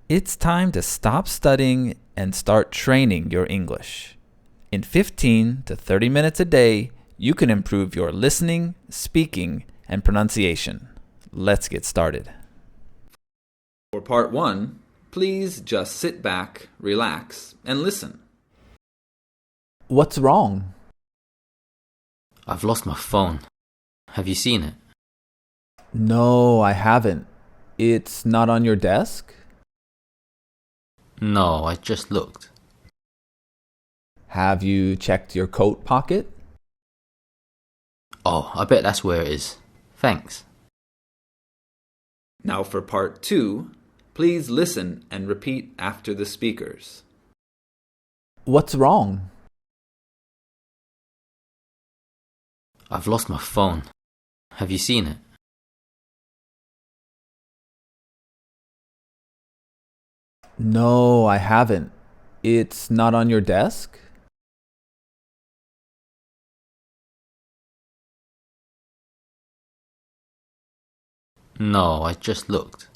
It's time to stop studying and start training your English. In 15 to 30 minutes a day, you can improve your listening, speaking, and pronunciation. Let's get started. For part 1, please just sit back, relax, and listen. What's wrong? I've lost my phone. Have you seen it? No, I haven't. It's not on your desk? No, I just looked. Have you checked your coat pocket? Oh, I bet that's where it is. Thanks. Now for part 2, please listen and repeat after the speakers. What's wrong? I've lost my phone. Have you seen it? No, I haven't. It's not on your desk? No, I just looked.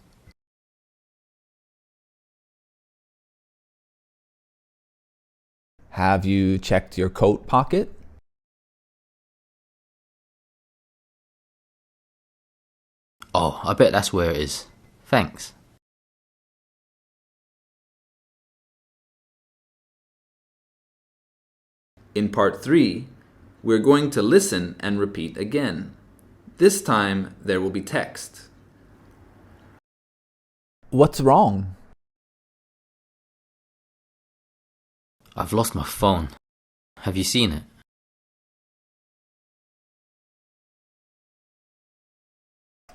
Have you checked your coat pocket? Oh, I bet that's where it is. Thanks. In part 3, we're going to listen and repeat again. This time, there will be text. What's wrong? I've lost my phone. Have you seen it?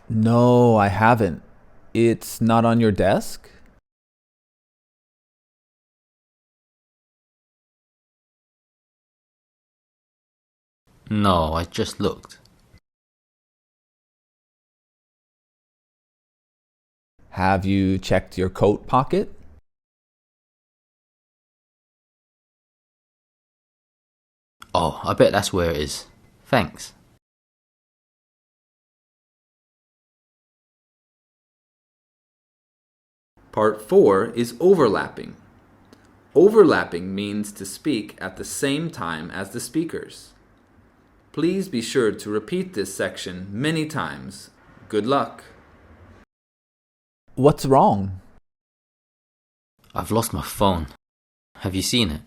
No, I haven't. It's not on your desk? No, I just looked. Have you checked your coat pocket? Oh, I bet that's where it is. Thanks. Part 4 is overlapping. Overlapping means to speak at the same time as the speakers. Please be sure to repeat this section many times. Good luck. What's wrong? I've lost my phone. Have you seen it?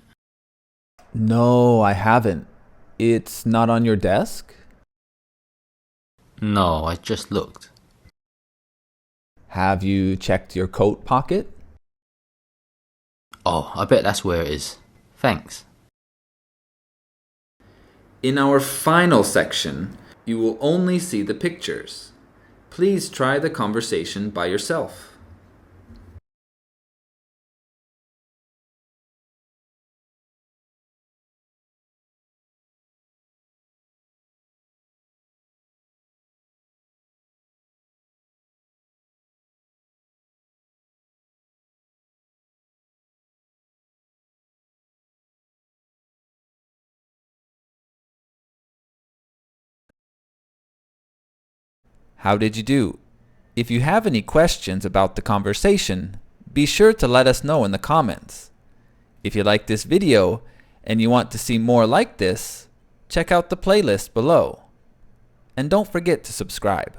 No, I haven't. It's not on your desk? No, I just looked. Have you checked your coat pocket? Oh, I bet that's where it is. Thanks. In our final section, you will only see the pictures. Please try the conversation by yourself. How did you do? If you have any questions about the conversation, be sure to let us know in the comments. If you like this video and you want to see more like this, check out the playlist below. And don't forget to subscribe.